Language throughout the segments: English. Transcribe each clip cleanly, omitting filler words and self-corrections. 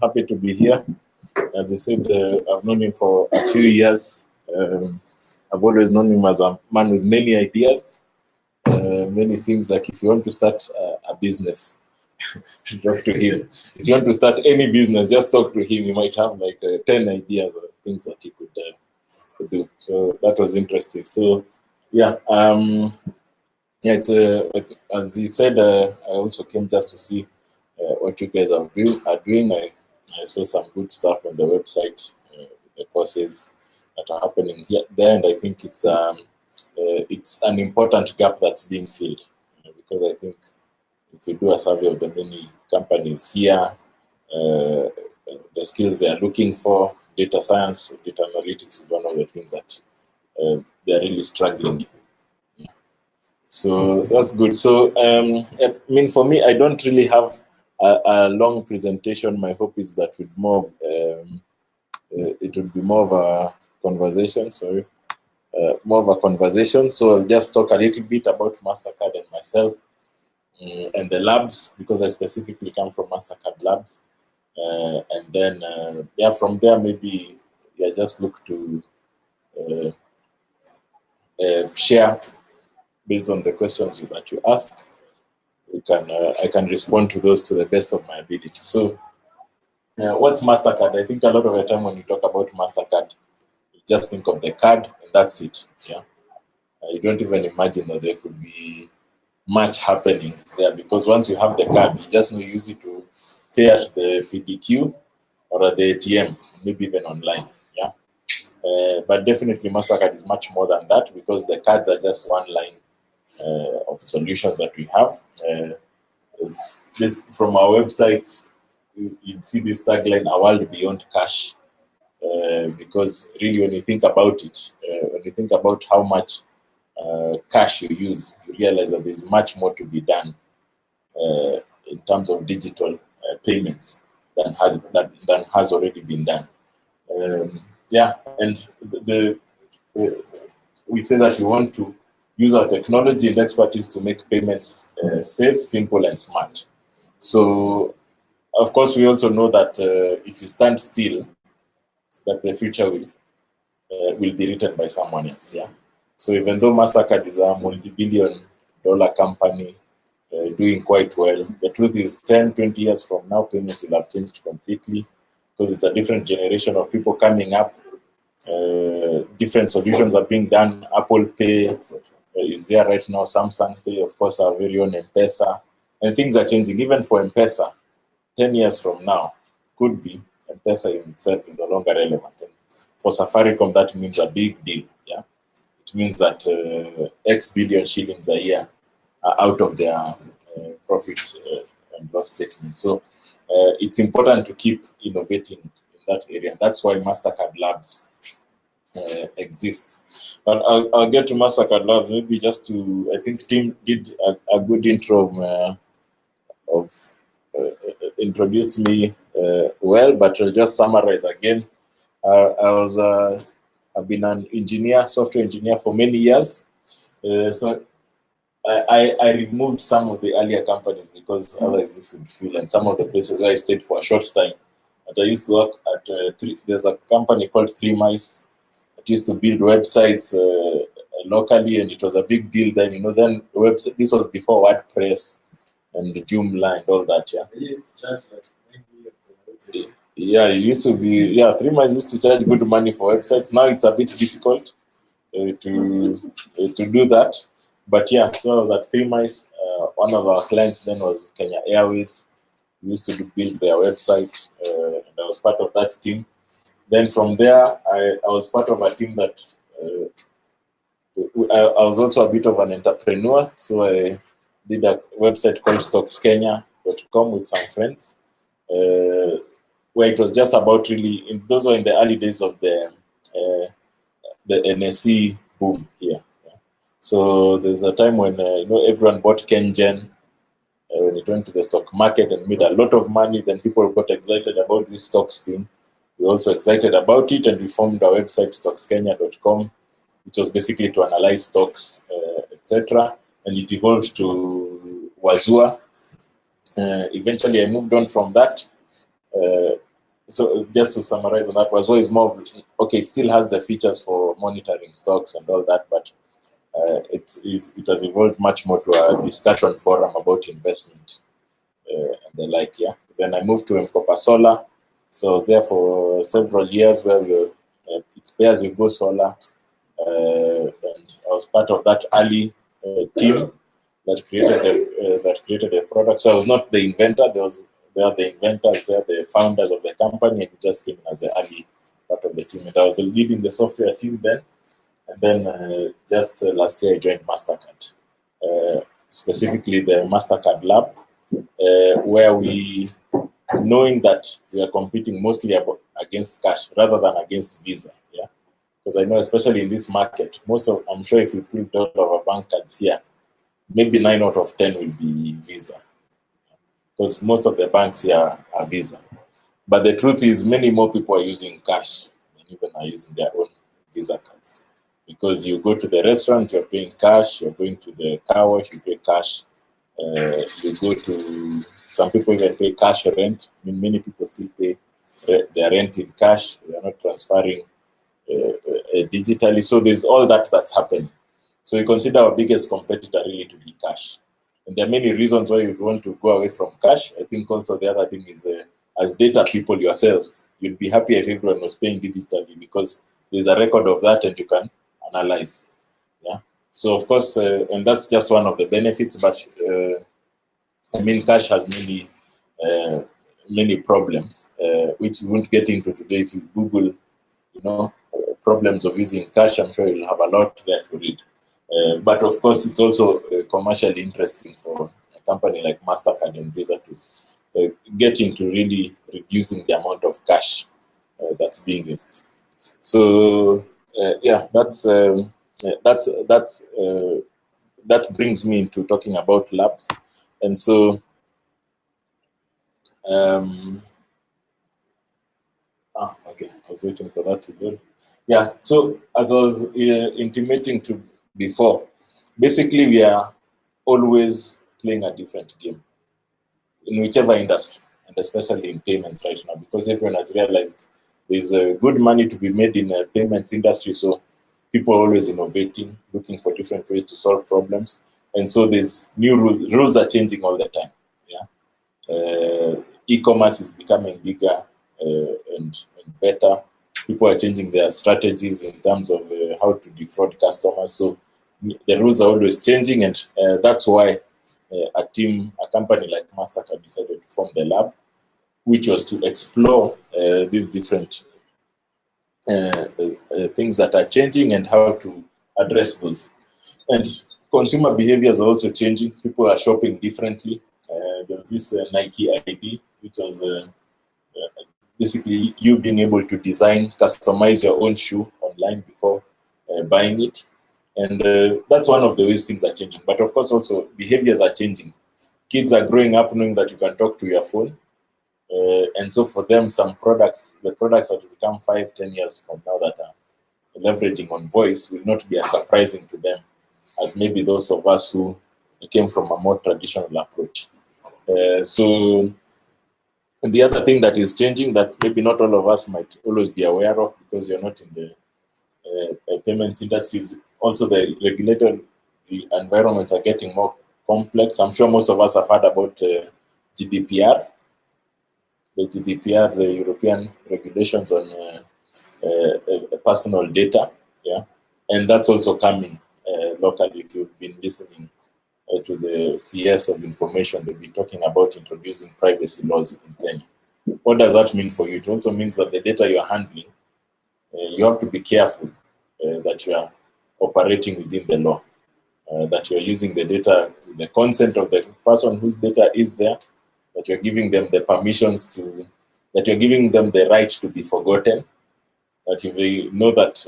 Happy to be here. As I said, I've known him for a few years. I've always known him as a man with many ideas, many things. Like if you want to start a business, talk to him. If you want to start any business, just talk to him. You might have like 10 ideas or things that he could do. So that was interesting. So yeah, as he said, I also came just to see what you guys are doing. I saw some good stuff on the website, the courses that are happening here, there, and I think it's an important gap that's being filled, because I think if you do a survey of the many companies here, the skills they are looking for, data science, data analytics is one of the things that they're really struggling with. So that's good. So, I mean, for me, I don't really have a long presentation. My hope is that it would be more of a conversation. Sorry, more of a conversation. So I'll just talk a little bit about Mastercard and myself, and the labs, because I specifically come from Mastercard Labs, and then from there maybe just look to share. Based on the questions that you ask, I can respond to those to the best of my ability. So, what's Mastercard? I think a lot of the time when you talk about Mastercard, you just think of the card and that's it. Yeah, you don't even imagine that there could be much happening there, because once you have the card, you just know you use it to pay at the PDQ or at the ATM, maybe even online. Yeah, but definitely Mastercard is much more than that, because the cards are just one line of solutions that we have. This from our website, you'd see this tagline, "A world beyond cash," because really, when you think about it, when you think about how much cash you use, you realize that there's much more to be done in terms of digital payments than has already been done. And we say that we want to use our technology and expertise to make payments safe, simple, and smart. So, of course, we also know that if you stand still, that the future will be written by someone else. Yeah. So even though Mastercard is a multi-billion-dollar company doing quite well, the truth is 10, 20 years from now, payments will have changed completely, because it's a different generation of people coming up. Different solutions are being done. Apple Pay is there right now. Samsung Pay, of course, our very own M-Pesa. And things are changing. Even for M-Pesa, 10 years from now, could be M-Pesa in itself is no longer relevant. And for Safaricom, that means a big deal. Yeah, it means that X billion shillings a year are out of their profit and loss statement. So it's important to keep innovating in that area. That's why Mastercard Labs exists. But I'll get to Mastercard Labs maybe just to, I think Tim did a good intro of introduced me well, but I'll just summarize again. I've been an engineer, software engineer for many years. So I removed some of the earlier companies because otherwise this would feel, and some of the places where I stayed for a short time. But I used to work at there's a company called 3 Mice that used to build websites locally, and it was a big deal then. Then website. This was before WordPress and the Joomla and all that. Yeah, it used to be. Yeah, 3 Mice used to charge good money for websites. Now it's a bit difficult to do that. But yeah, so I was at 3 Mice. One of our clients then was Kenya Airways. We used to build their website, and I was part of that team. Then from there, I was part of a team that I was also a bit of an entrepreneur. So I did a website called stockskenya.com with some friends, where it was just about really, those were in the early days of the NSE boom here. So there's a time when everyone bought KenGen when it went to the stock market and made a lot of money. Then people got excited about this stocks thing. We also excited about it, and we formed our website stockskenya.com, which was basically to analyze stocks, etc. And it evolved to Wazua. Eventually, I moved on from that So just to summarize on that, was always more okay. It still has the features for monitoring stocks and all that, but it has evolved much more to a discussion forum about investment and the like. Yeah. Then I moved to Mkopa Solar, so I was there for several years where we were, it's pay as you go solar, and I was part of that early team that created the product. So I was not the inventor. There are the inventors, there are the founders of the company, and we just came as the early part of the team. And I was leading the software team then. And then just last year, I joined Mastercard, specifically the Mastercard Lab, where we, knowing that we are competing mostly against cash rather than against Visa. Yeah, because I know, especially in this market, I'm sure if you put all of our bank cards here, maybe 9 out of 10 will be Visa, because most of the banks here are Visa. But the truth is, many more people are using cash than even are using their own Visa cards. Because you go to the restaurant, you're paying cash. You're going to the car wash, you pay cash. You go to, some people even pay cash rent. I mean, many people still pay their rent in cash. They are not transferring digitally. So there's all that's happening. So we consider our biggest competitor really to be cash. And there are many reasons why you want to go away from cash. I think also the other thing is, as data people yourselves, you'd be happy if everyone was paying digitally, because there's a record of that and you can analyze. Yeah. So of course, and that's just one of the benefits. But I mean, cash has many problems, which we won't get into today. If you Google, problems of using cash, I'm sure you'll have a lot there to read. But of course, it's also commercially interesting for a company like Mastercard and Visa to get into really reducing the amount of cash that's being used. So yeah, that brings me into talking about labs. And so okay, I was waiting for that to go. Yeah, so as I was intimating to before, basically we are always playing a different game in whichever industry, and especially in payments right now, because everyone has realized there's good money to be made in the payments industry. So people are always innovating, looking for different ways to solve problems. And so there's new rules. Rules are changing all the time. Yeah, e-commerce is becoming bigger and better. People are changing their strategies in terms of how to defraud customers. So the rules are always changing, and that's why a company like Mastercard decided to form the lab, which was to explore these different things that are changing and how to address those. And consumer behaviors are also changing. People are shopping differently. There's this Nike ID, which was basically you being able to design, customize your own shoe online before buying it. And that's one of the ways things are changing. But of course, also behaviors are changing. Kids are growing up knowing that you can talk to your phone. And so for them, the products that will become 5-10 years from now that are leveraging on voice will not be as surprising to them as maybe those of us who came from a more traditional approach. So the other thing that is changing that maybe not all of us might always be aware of, because you're not in the payments industries, also the regulated environments are getting more complex. I'm sure most of us have heard about GDPR, the European regulations on personal data. Yeah, and that's also coming locally. If you've been listening to the CS of information, they've been talking about introducing privacy laws in Kenya. What does that mean for you? It also means that the data you're handling, you have to be careful that you are operating within the law, that you're using the data with the consent of the person whose data is there, that you're giving them the permissions that you're giving them the right to be forgotten, that if they know that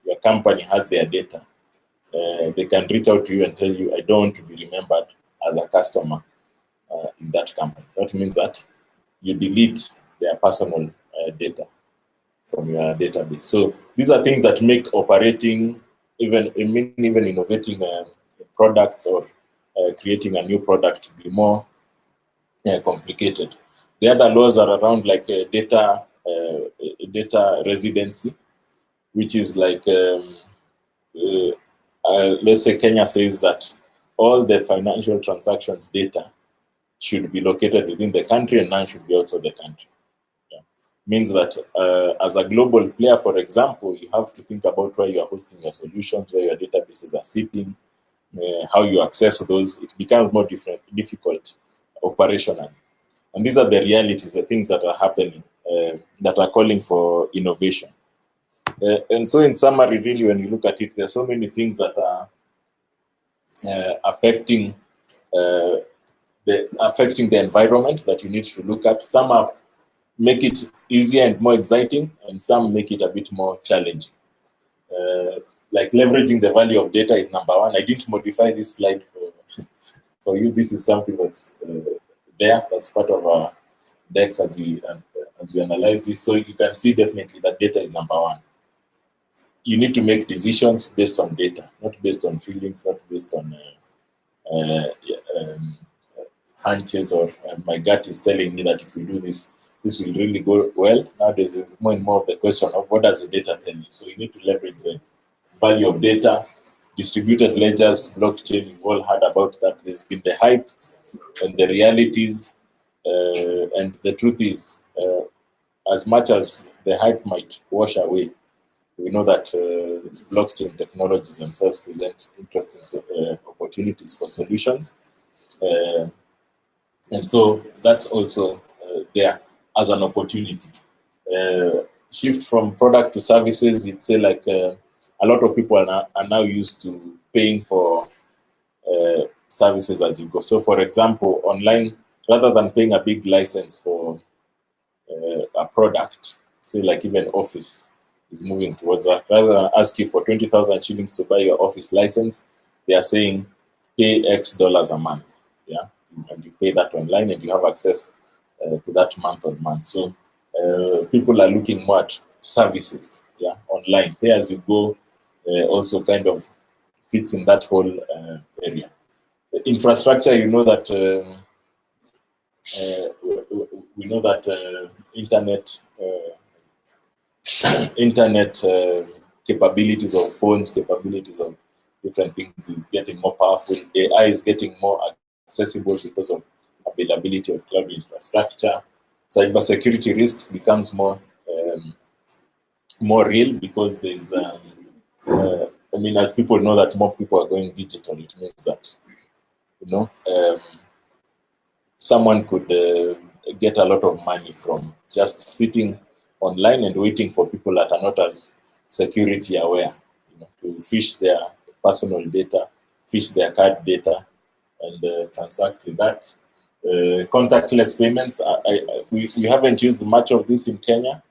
your company has their data, they can reach out to you and tell you, I don't want to be remembered as a customer in that company. That means that you delete their personal data from your database. So these are things that make operating, even innovating products or creating a new product to be more complicated. The other laws are around like data residency, which is like let's say Kenya says that all the financial transactions data should be located within the country and none should be outside the country. Yeah. Means that as a global player, for example, you have to think about where you are hosting your solutions, where your databases are sitting, how you access those. It becomes more difficult operationally. And these are the realities, the things that are happening, that are calling for innovation. And so in summary, really, when you look at it, there are so many things that are affecting the environment that you need to look at. Some are make it easier and more exciting, and some make it a bit more challenging. Like leveraging the value of data is number one. I didn't modify this slide for you. This is something that's there. That's part of our decks as we analyze this. So you can see definitely that data is number one. You need to make decisions based on data, not based on feelings, not based on hunches or my gut is telling me that if we do this, this will really go well. Now there's more and more of the question of what does the data tell you? So you need to leverage the value of data, distributed ledgers, blockchain. You've all heard about that. There's been the hype and the realities, and the truth is, as much as the hype might wash away, we know that blockchain technologies themselves present interesting opportunities for solutions. And so that's also there as an opportunity. Shift from product to services, it's say like a lot of people are now used to paying for services as you go. So for example, online, rather than paying a big license for a product, say like even Office is moving towards that. Rather than ask you for 20,000 shillings to buy your Office license, they are saying pay X dollars a month. Yeah, and you pay that online and you have access to that month on month. So people are looking more at services, yeah, online. Pay as you go also kind of fits in that whole area. The infrastructure, you know that we know that internet capabilities of phones, capabilities of different things is getting more powerful. AI is getting more accessible because of availability of cloud infrastructure. Cybersecurity risks becomes more real because there's I mean, as people know that more people are going digital, it means that someone could get a lot of money from just sitting online and waiting for people that are not as security aware, to fish their personal data, fish their card data, and transact with that. Contactless payments, we haven't used much of this in Kenya.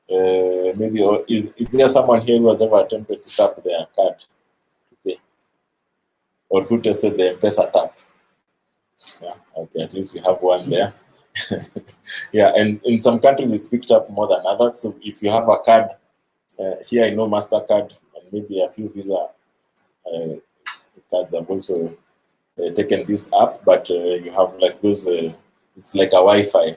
Maybe, or is there someone here who has ever attempted to tap their card to pay? Or who tested the M-Pesa tap? Yeah, okay, at least we have one there. Yeah, and in some countries it's picked up more than others. So if you have a card, here I know MasterCard and maybe a few Visa cards have also taken this up, but you have like those, it's like a Wi-Fi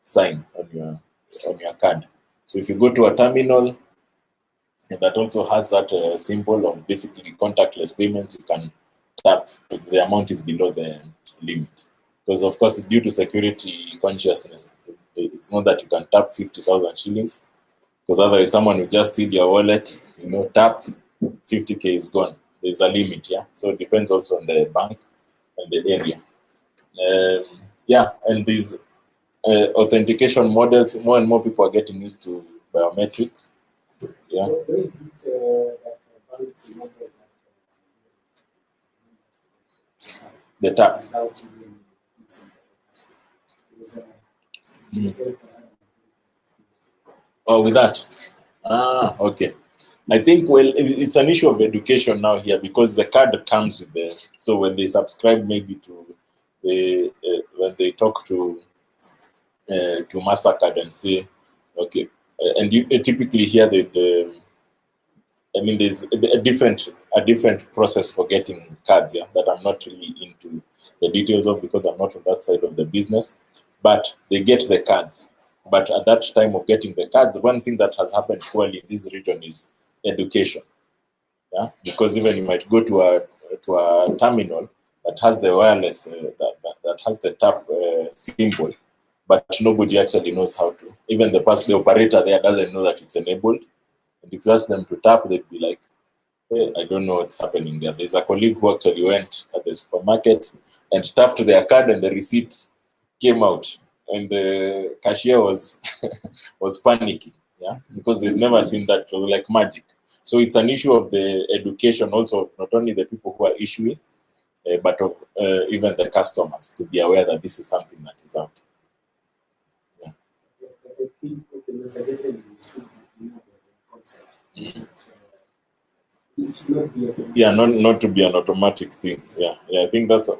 sign on your card. So if you go to a terminal that also has that symbol of basically contactless payments, you can tap if the amount is below the limit. Because of course, due to security consciousness, it's not that you can tap 50,000 shillings, because otherwise someone will just steal your wallet, tap, 50K is gone. There's a limit, yeah? So it depends also on the bank and the area. Yeah, and these authentication models, more and more people are getting used to biometrics. Yeah. The tap. Oh, with that? Ah, okay. I think, well, it's an issue of education now here because the card comes with the, so when they subscribe maybe to the, when they talk to MasterCard and say, okay, and you typically hear I mean, there's a different process for getting cards, yeah, that I'm not really into the details of because I'm not on that side of the business. but they get the cards. But at that time of getting the cards, one thing that has happened poorly in this region is education. Yeah, because even you might go to a terminal that has the wireless, that has the tap symbol, but nobody actually knows how to. Even the operator there doesn't know that it's enabled. And if you ask them to tap, they'd be like, hey, I don't know what's happening there. There's a colleague who actually went at the supermarket and tapped their card, and the receipt came out, and the cashier was was panicking, yeah, because they've never seen that. It was like magic. So it's an issue of the education also, not only the people who are issuing, but of even the customers to be aware that this is something that is out. Yeah. I think the secretary should be the concept. It should not be not to be an automatic thing. Yeah, I think that's a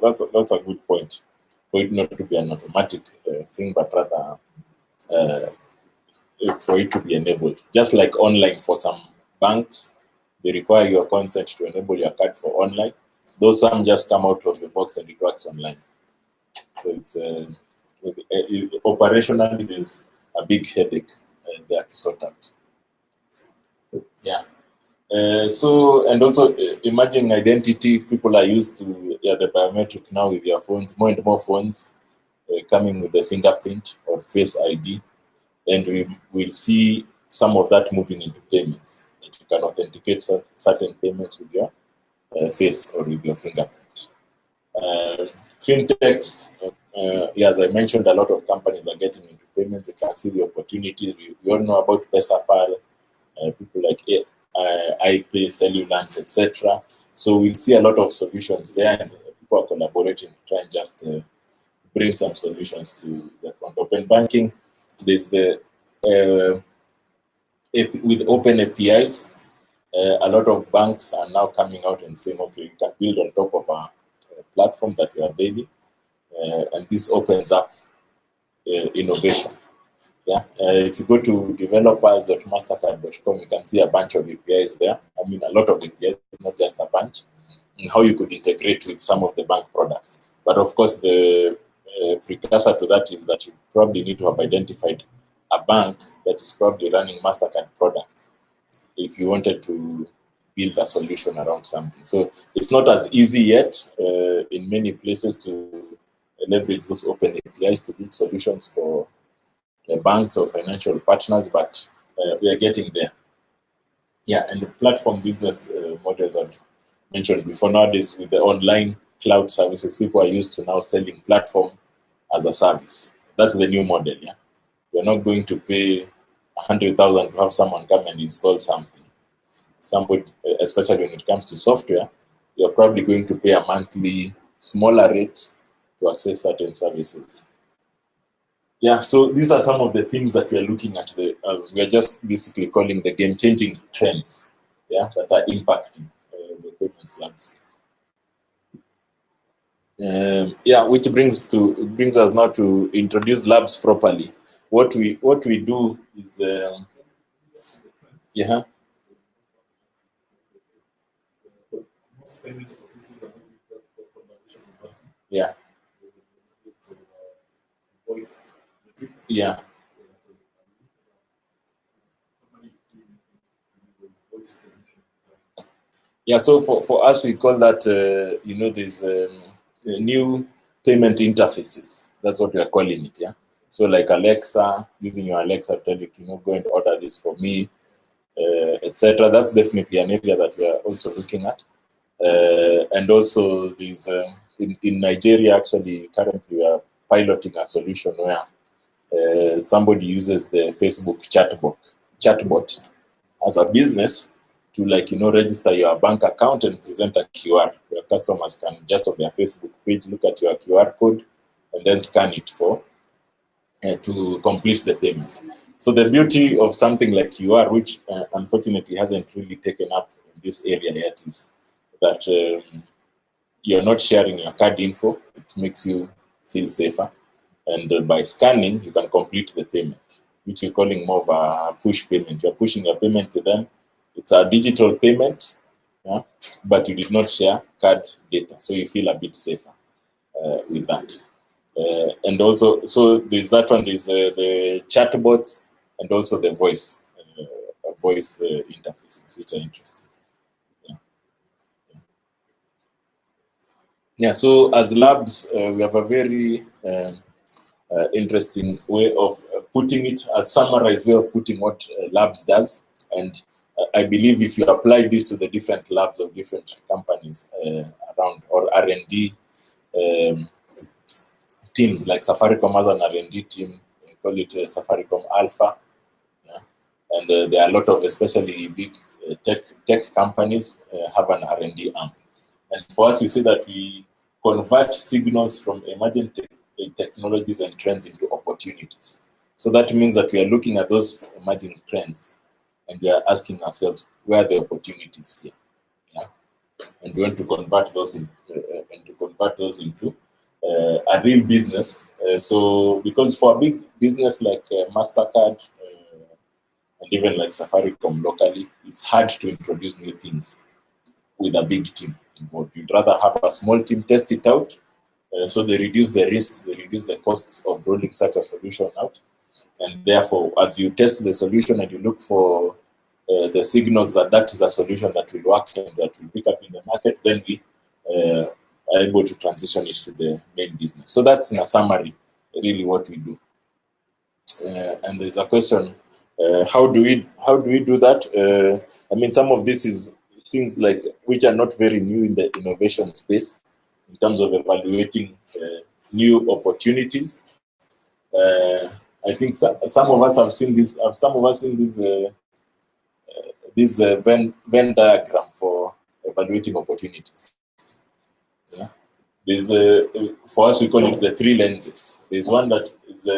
good point. For it not to be an automatic thing, but rather for it to be enabled. Just like online for some banks, they require your consent to enable your card for online. Those some just come out of the box and it works online. So it's operationally there's a big headache there to sort out. Yeah. So and also emerging identity, people are used to the biometric now with their phones. More and more phones coming with the fingerprint or face ID, and we will see some of that moving into payments. That you can authenticate certain payments with your face or with your fingerprint. Fintechs, as I mentioned, a lot of companies are getting into payments. They can see the opportunities. We all know about PesaPal, people like iPay, Cellulant, etc. So we'll see a lot of solutions there, and people are collaborating to try and just bring some solutions to the front. Open banking, there's the with open APIs, a lot of banks are now coming out and saying, okay, you can build on top of a platform that we are building, and this opens up innovation. Yeah, if you go to developers.mastercard.com, you can see a bunch of APIs there. I mean, a lot of APIs, not just a bunch, and how you could integrate with some of the bank products. But of course, the precursor to that is that you probably need to have identified a bank that is probably running MasterCard products if you wanted to build a solution around something. So it's not as easy yet in many places to leverage those open APIs to build solutions for banks or financial partners, but we are getting there. Yeah, and the platform business models I've mentioned before, nowadays with the online cloud services, people are used to now selling platform as a service. That's the new model, yeah. You're not going to pay 100,000 to have someone come and install something. Somebody, especially when it comes to software, you're probably going to pay a monthly smaller rate to access certain services. Yeah, so these are some of the things that we are looking at, as we are just basically calling the game-changing trends, yeah, that are impacting the payments landscape. Which brings us now to introduce labs properly. What we do is, yeah. Yeah. Yeah, so for us, we call that, these new payment interfaces. That's what we are calling it, yeah? So like Alexa, using your Alexa, tell it, go and order this for me, etc. That's definitely an area that we are also looking at. And also, these in Nigeria, actually, currently we are piloting a solution where somebody uses the Facebook chatbot as a business to register your bank account and present a QR where customers can just on their Facebook page look at your QR code and then scan it for to complete the payment. So the beauty of something like QR, which unfortunately hasn't really taken up in this area yet, is that you're not sharing your card info. It makes you feel safer. And by scanning, you can complete the payment, which we're calling more of a push payment. You're pushing your payment to them. It's a digital payment, yeah, but you did not share card data, so you feel a bit safer with that. And also, so there's that one. There's the chatbots and also the voice interfaces, which are interesting. Yeah. Yeah. So as labs, we have a very interesting way of putting it, a summarized way of putting what labs does. And I believe if you apply this to the different labs of different companies around, or R&D um, teams, like Safaricom has an R&D team, we call it Safaricom Alpha. Yeah. And there are a lot of, especially big tech companies have an R&D arm. And for us, we see that we convert signals from emerging technologies and trends into opportunities. So that means that we are looking at those emerging trends and we are asking ourselves, where are the opportunities here? Yeah. And we want to convert those into a real business. So because for a big business like MasterCard and even like Safaricom locally, it's hard to introduce new things with a big team involved. You'd rather have a small team test it out, so they reduce the risks, they reduce the costs of rolling such a solution out. And therefore, as you test the solution and you look for the signals that that is a solution that will work and that will pick up in the market, then we are able to transition it to the main business. So that's in a summary, really what we do. And there's a question: how do we do that? I mean, some of this is things like which are not very new in the innovation space in terms of evaluating new opportunities. I think some of us have seen this. Some of us seen this Venn diagram for evaluating opportunities. Yeah. There's for us we call it the three lenses. There's one that is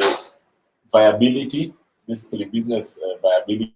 viability, basically business viability.